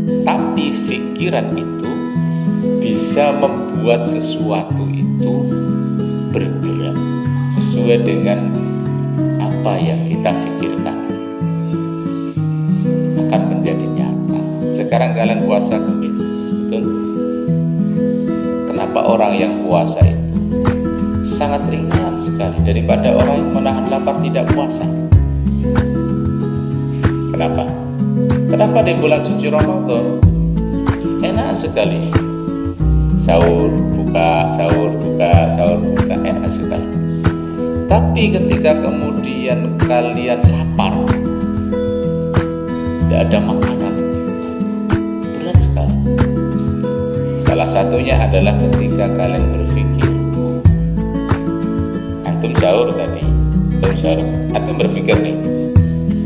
Tapi pikiran itu bisa membuat sesuatu itu bergerak sesuai dengan apa yang kita pikirkan, akan menjadi nyata. Sekarang kalian puasa Kamis, betul? Kenapa orang yang puasa itu sangat ringan sekali daripada orang yang menahan lapar tidak puasa? Kenapa? Kenapa di bulan suci Ramadan enak sekali, sahur buka, sahur buka, sahur buka, enak sekali. Tapi ketika kemudian kalian lapar, tidak ada makanan, berat sekali. Salah satunya adalah ketika kalian berpikir, antum sahur tadi, antum berpikir nih,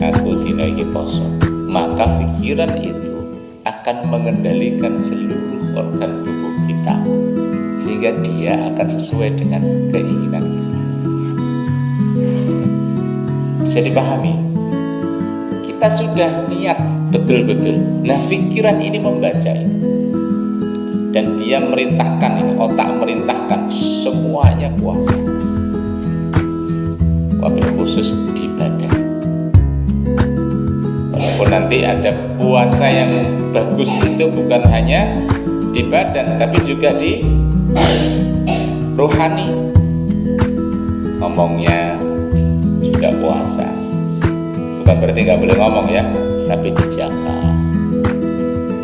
aku dina iki poso, maka pikiran itu akan mengendalikan seluruh organ tubuh kita, sehingga dia akan sesuai dengan keinginan kita. Bisa dipahami? Kita sudah niat betul-betul. Nah, pikiran ini membaca ini, dan dia merintahkan ini, otak merintahkan semuanya puasa. Wabil khusus di badan. Walaupun nanti ada puasa yang bagus itu bukan hanya di badan, tapi juga di rohani. Ngomongnya juga puasa, bukan berarti nggak boleh ngomong ya, tapi dijaga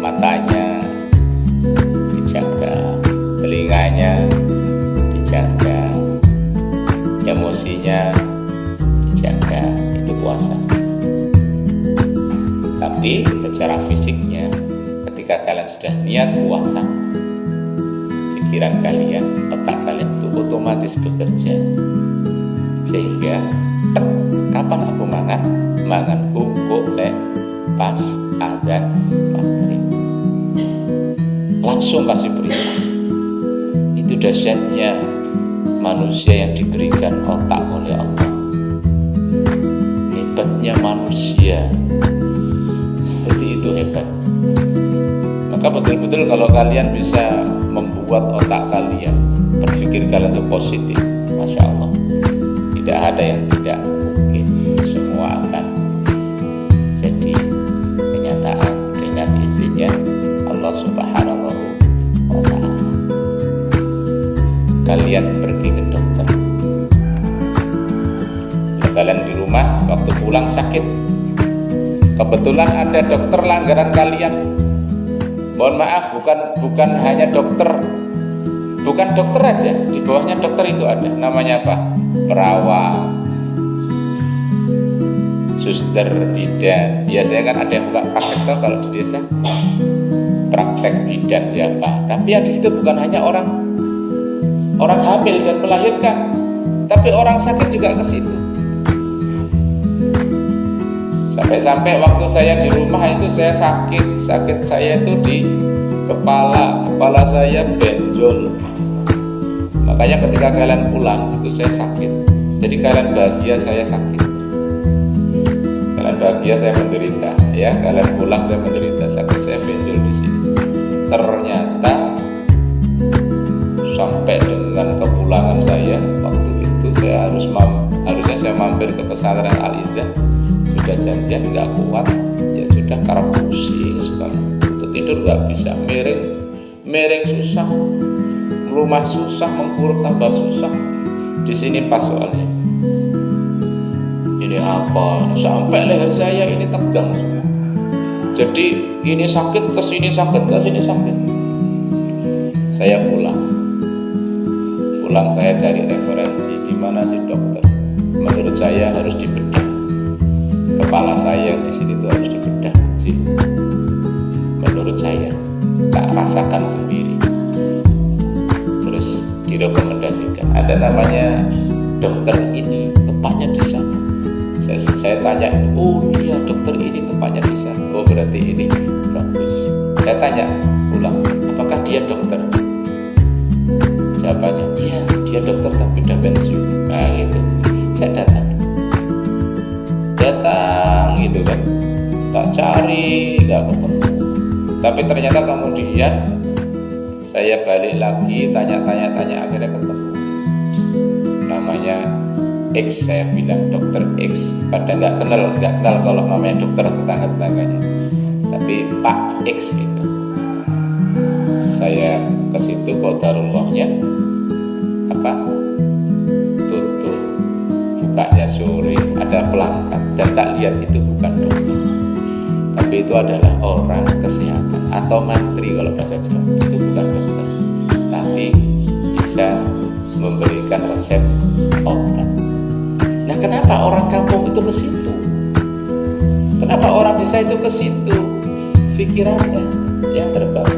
matanya, dijaga telinganya, dijaga emosinya, dijaga, itu puasa. Tapi secara fisiknya, ketika kalian sudah niat puasa, pikiran kalian, otak kalian itu otomatis bekerja, sehingga kapan aku mangan kok pas azan maghrib, langsung kasih perintah. Itu dahsyatnya manusia yang diberikan otak oleh Allah, hebatnya manusia, seperti itu hebat. Maka betul-betul kalau kalian bisa membuat otak kalian berpikir kalian itu positif, Masya Allah, tidak ada yang tidak mungkin, semua akan jadi kenyataan dengan izinnya Allah Subhanahu wa Ta'ala. Kalian pergi ke dokter, kalian di rumah waktu pulang sakit, kebetulan ada dokter langgaran kalian, mohon maaf, bukan hanya dokter, bukan dokter aja, di bawahnya dokter itu ada, namanya apa? Perawat, suster, bidan. Biasanya kan ada yang buka praktek, tau kalau di desa, praktek bidan siapa. Tapi yang di situ bukan hanya orang hamil dan melahirkan, tapi orang sakit juga ke situ. Sampai waktu saya di rumah itu saya sakit saya itu di kepala saya benjol. Makanya ketika kalian pulang itu saya sakit. Jadi kalian bahagia, saya sakit. Kalian bahagia, saya menderita. Ya, kalian pulang, saya menderita, sakit, saya benjol di sini. Ternyata sampai dengan kepulangan saya waktu itu saya harusnya saya mampir ke pesantren Al-Izzah. Sudah janjian nggak kuat, ya sudah, karena pusing sekali. Untuk tidur nggak bisa, miring susah, rumah susah, mengkuruk tambah susah. Di sini pas soalnya. Ini apa? Sampai leher saya ini tegang. Jadi ini sakit, kesini sakit, kesini sakit. Saya pulang saya cari referensi di mana sih dokter. Menurut saya harus dibedah. Kepala saya di sini tuh harus dibedah kecil. Menurut saya, tak rasakan sendiri. Terus direkomendasikan, ada namanya dokter ini, tepatnya di sana. Saya tanya, oh iya dokter ini tepatnya di sana. Oh berarti ini bagus. Saya tanya ulang, apakah dia dokter? Jawabannya, iya dia dokter tapi udah pensiun. Nah gitu. Saya datang gitu kan, tak cari, nggak ketemu. Tapi ternyata kemudian saya balik lagi tanya akhirnya ketemu namanya X. Saya bilang dokter X, pada nggak kenal kalau namanya dokter tetangga-tetangganya, tapi Pak X itu. Saya ke situ qadarullah-nya tutup, bukanya sore, ada pelangkat dan tak lihat itu bukan dokter, tapi itu adalah orang kesehatan atau mantri kalau bahasa Jawa. Itu bukan dokter, tapi bisa memberikan resep obat. Nah, kenapa orang kampung itu ke situ? Kenapa orang desa itu ke situ? Pikirannya yang terbawa.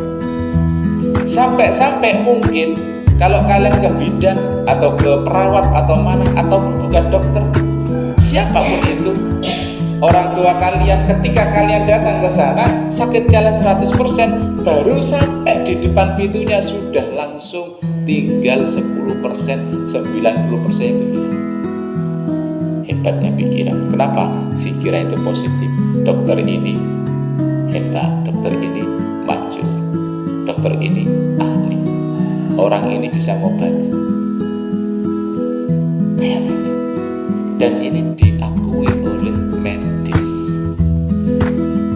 Sampai mungkin kalau kalian ke bidan atau ke perawat atau mana atau bukan dokter, siapapun itu, orang tua kalian ketika kalian datang ke sana sakit kalian 100%, baru sampai di depan pintunya sudah langsung tinggal 10%, 90% itu. Hebatnya pikiran. Kenapa? Pikiran itu positif. Dokter ini hebat, dokter ini maju, dokter ini ahli, orang ini bisa ngobati. Dan ini diakui oleh medis.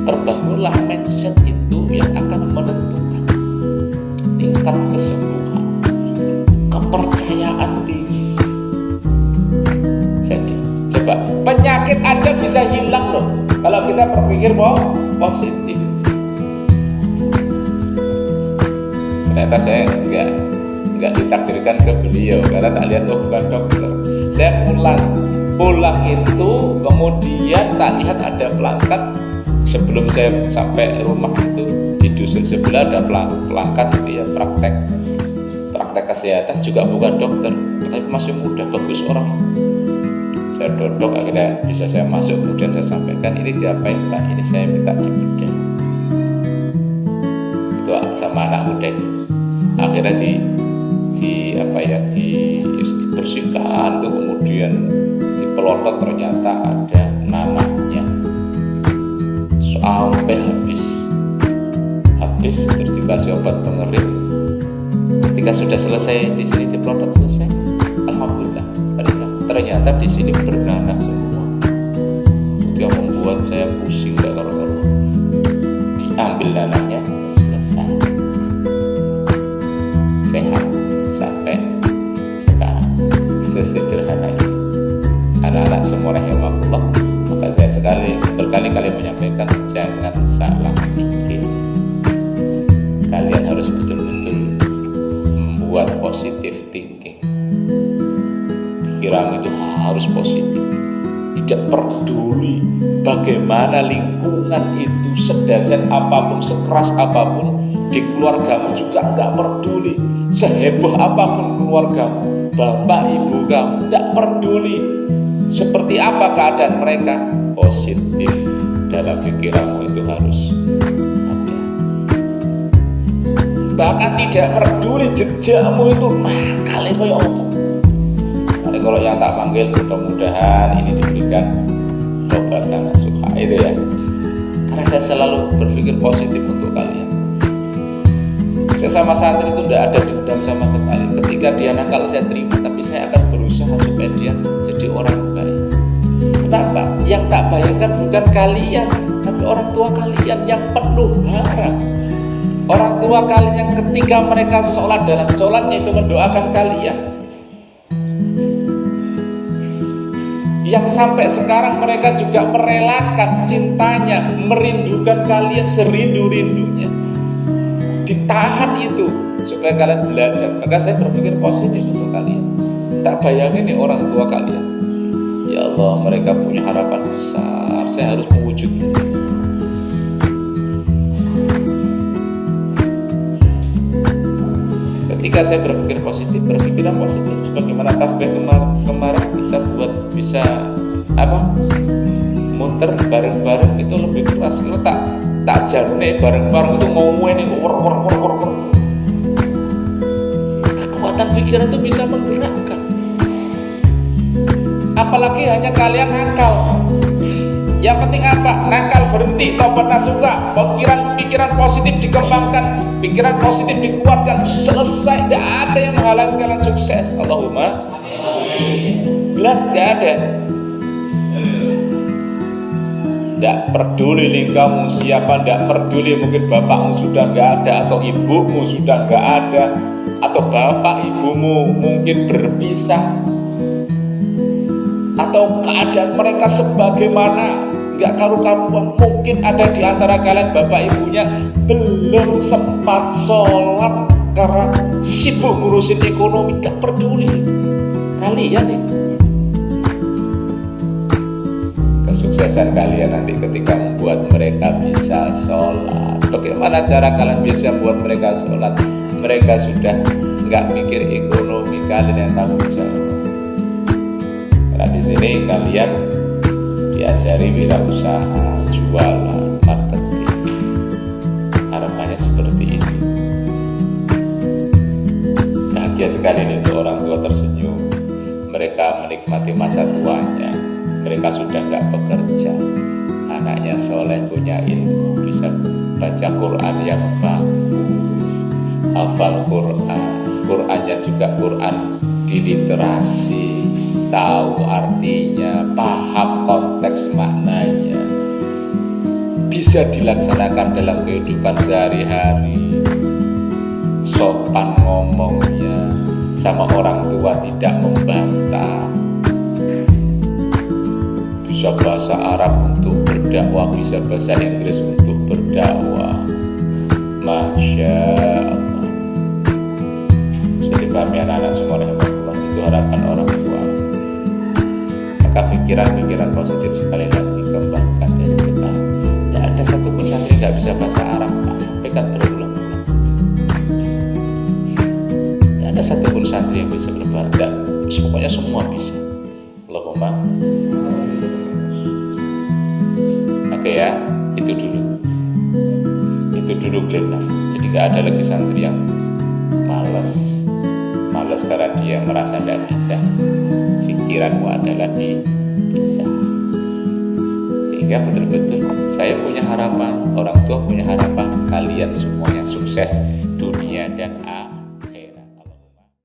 Terbangunlah mindset itu yang akan menentukan tingkat kesembuhan, kepercayaan diri. Jadi coba, penyakit aja bisa hilang loh kalau kita berpikir positif. Ternyata saya enggak ditakdirkan ke beliau karena tak lihat bukan dokter. Saya pulang itu kemudian tak lihat ada pelangkat. Sebelum saya sampai rumah itu di dusun sebelah ada pelangkat itu ya, praktek kesehatan, juga bukan dokter tapi masih muda, bagus orang. Saya dodok, akhirnya bisa saya masuk, kemudian saya sampaikan, ini diapain Pak? Ini saya minta dibedah. Itu sama anak muda itu. Akhirnya dibersihkan tuh, kemudian dipelotot, ternyata ada nanahnya sampai habis, terus dikasih obat pengering. Ketika sudah selesai di sini dipelotot selesai, alhamdulillah, ternyata di sini bernanah semua. Itu yang membuat saya pusing gak karu-karu. Diambil nanahnya, selesai, sehat sampai sekarang. Sesederhana ini. Anak-anak semua rahimahullah. Maka saya berkali-kali menyampaikan, jangan salah pikir. Kalian harus betul-betul membuat positive thinking. Pikiran itu harus positif. Tidak peduli bagaimana lingkungan itu, sedahsyat apapun, sekeras apapun, di keluargamu juga enggak peduli. Seheboh apapun keluargamu, bapak ibu kamu, enggak peduli seperti apa keadaan mereka, positif dalam pikiranmu itu harus ada. Bahkan tidak peduli jejakmu itu kali kayak apa. Nanti kalau yang tak panggil, mudah-mudahan ini diberikan obatan nasuha itu ya. Karena saya selalu berpikir positif untuk kalian. Saya sama santri itu tidak ada dendam sama sekali. Ketika dia nakal saya terima, tapi saya akan berusaha supaya dia jadi orang baik. Kenapa? Yang tak bayangkan bukan kalian, tapi orang tua kalian yang penuh harap. Orang tua kalian yang ketika mereka sholat, dalam sholatnya itu mendoakan kalian. Yang sampai sekarang mereka juga merelakan cintanya, merindukan kalian serindu-rindunya. Ditahan itu supaya kalian belajar. Maka saya berpikir positif untuk kalian. Tak bayangin nih orang tua kalian, ya Allah, mereka punya harapan besar, saya harus mewujudkan. Ketika saya berpikir positif, berpikiran positif, sebagaimana tasbih kemarin kita buat bisa muter bareng-bareng itu lebih keras. Kalau tak jarne bareng-bareng itu mau ini kekuatan pikiran itu bisa menggerakkan. Apalagi hanya kalian nakal. Yang penting apa? Nakal berhenti, tobat nasuha, pikiran positif dikembangkan, pikiran positif dikuatkan, selesai. Tidak ada yang menghalangi kalian sukses. Allahumma jelas tidak ada. Tidak peduli kamu siapa, tidak peduli mungkin bapakmu sudah nggak ada, atau ibumu sudah nggak ada, atau bapak ibumu mungkin berpisah, atau keadaan mereka sebagaimana nggak karu-karuan. Mungkin ada di antara kalian bapak ibunya belum sempat sholat karena sibuk ngurusin ekonomi. Gak peduli kalian itu. Kesuksesan kalian nanti ketika membuat mereka bisa sholat. Bagaimana cara kalian bisa membuat mereka sholat? Mereka sudah nggak mikir ekonomi, kalian yang tanggung jawab. Karena di sini kalian diajari wirausaha, jualan, marketing. Harapannya seperti ini. Bahagia sekali nih untuk orang tua tersenyum. Mereka menikmati masa tuanya. Mereka sudah nggak bekerja, anaknya soleh, punya ilmu, bisa baca Quran yang bagus, hafal Quran, Qurannya juga Quran diliterasi, tahu artinya, paham konteks maknanya, bisa dilaksanakan dalam kehidupan sehari-hari, sopan ngomongnya, sama orang tua tidak membantah, bisa bahasa Arab untuk berdakwah, bisa bahasa Inggris untuk berdakwah. Masya Allah. Bisa dipahami anak-anak semua oleh Allah. Itu harapan orang tua. Maka pikiran-pikiran positif sekali lagi kembangkan dari kita. Tidak ada satu pun santri tidak bisa bahasa Arab. Tak sampaikan berulang-ulang. Tidak ada satu pun santri yang bisa berbahasa. Pokoknya semua bisa. Allahumma. Oke ya, itu dulu kelihatan. Jadi gak ada lagi santri yang malas karena dia merasa tidak bisa. Pikiranmu adalah bisa. Sehingga betul-betul saya punya harapan, orang tua punya harapan, kalian semuanya sukses